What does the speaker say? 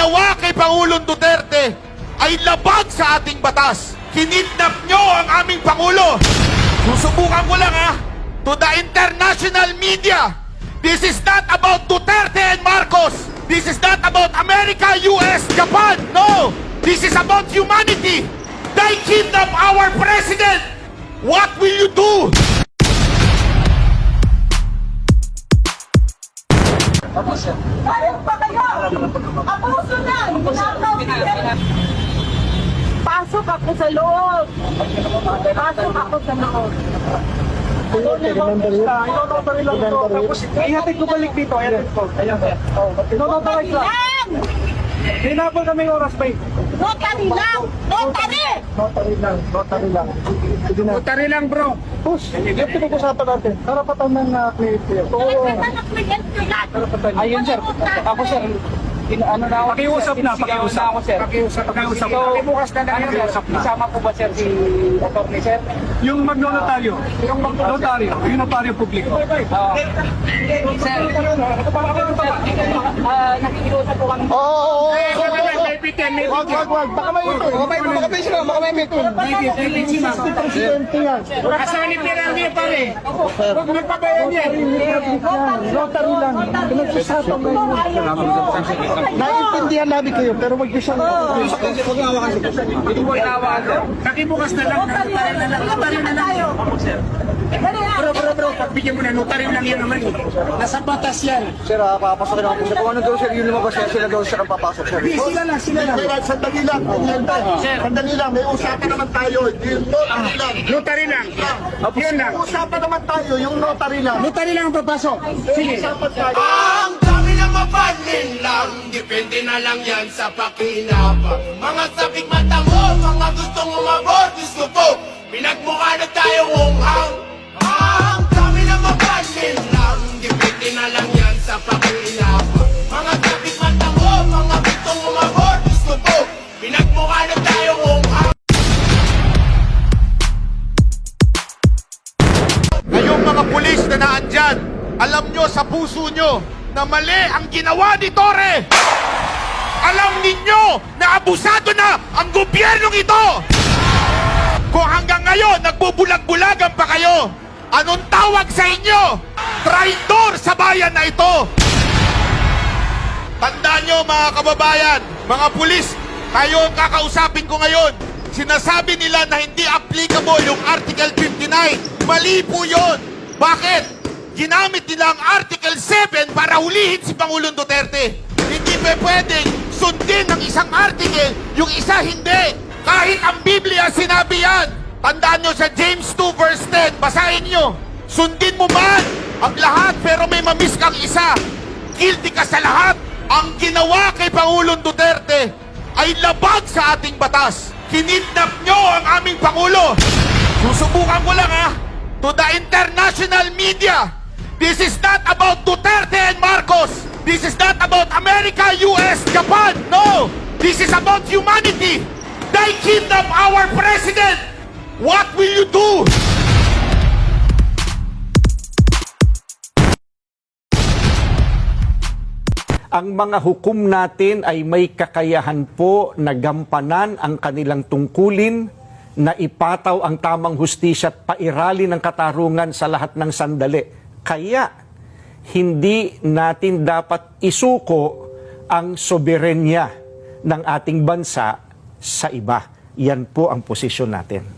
ginawa kay Pangulong Duterte ay labag sa ating batas. Kinidnap nyo ang aming Pangulo. Susubukan ko lang to the international media. This is not about Duterte and Marcos. This is not about America, US, Japan. No! This is about humanity. They kidnap our president. What will you do? Ayun pa kayo! Abuso na! Pasok ako sa loob! Pasok ako sa loob! Ihatid ko balik dito. Ihatid ko. Notary lang! Hinapon kami oras ba? Notary lang! Notary! Notary lang. Notary lang bro. Push. Yung pinag-usapan natin. Karapatan ng client. Oo. Ayun sir. Ako sir. Ano na ako? Pakiusap na ako sir. Pakiusap. Pakibukas na lang sir. Isama po ba sir si attorney sir? Yung magnotaryo. Yung magnotaryo. Yung notaryo publiko. Sir. Nakikiusap po kami. Oo. Wag. Baka may meeting. Kasali pinang niya pare. Huwag magpabayan yan. Notary lang. Pinagsasabi mo. Naiintindihan namin kayo, pero wag niyo siyang... Huwag nawakan siya. Hindi mo inawakan siya. Nakibukas na lang. Notary na lang. Bro. Pagbigyan mo na, notary lang yan naman. Nasa batas yan. Sir, papasokin ako po siya. Kung ano daw sir, yun lumabas siya, sila daw sir ang papasok sir. Sila lang. Sandali lang. Sandali lang, may usapan naman tayo. Yung notary lang. Notary lang. Yun lang. Usapan naman tayo, yung notary lang. Notary lang ang papasok. Sige. Usapan tayo. Ang dami na mapanin lang, depende na lang yan sa pakinabang. Mga sabik mata mo, mga gustong umabot, gusto po, pinagmukha na tayong unghang. Ang dami na mapanin lang, depende na lang yan sa pakinabang. Mga sabik mata mo, mga gustong umabot, gusto po, pinagmukha na tayong unghang. Kayong mga pulis na naandyan, alam nyo sa puso nyo na mali ang ginawa ni Torre. Alam ninyo na abusado na ang gobyernong ito. Kung hanggang ngayon nagbubulag-bulagan pa kayo, anong tawag sa inyo? Traidor sa bayan na ito. Tandaan nyo mga kababayan, mga pulis, kayo ang kakausapin ko ngayon. Sinasabi nila na hindi applicable yung Article 59. Mali po yun. Bakit? Ginamit nila ang Article 7 para hulihin si Pangulong Duterte. Hindi pa pwedeng sundin ng isang article, yung isa hindi. Kahit ang Biblia sinabi yan. Tandaan nyo sa James 2 verse 10, basahin nyo. Sundin mo man ang lahat pero may mamiss kang isa. Guilty ka sa lahat. Ang ginawa kay Pangulong Duterte ay labag sa ating batas. Kinidnap nyo ang aming Pangulo. Susubukan ko lang to the international media. This is not about Duterte and Marcos. This is not about America, US, Japan. No! This is about humanity. They kidnap our president. What will you do? Ang mga hukom natin ay may kakayahan po na gampanan ang kanilang tungkulin, na ipataw ang tamang hustisya at pairalin ng katarungan sa lahat ng sandali. Kaya, hindi natin dapat isuko ang soberenya ng ating bansa sa iba. Yan po ang posisyon natin.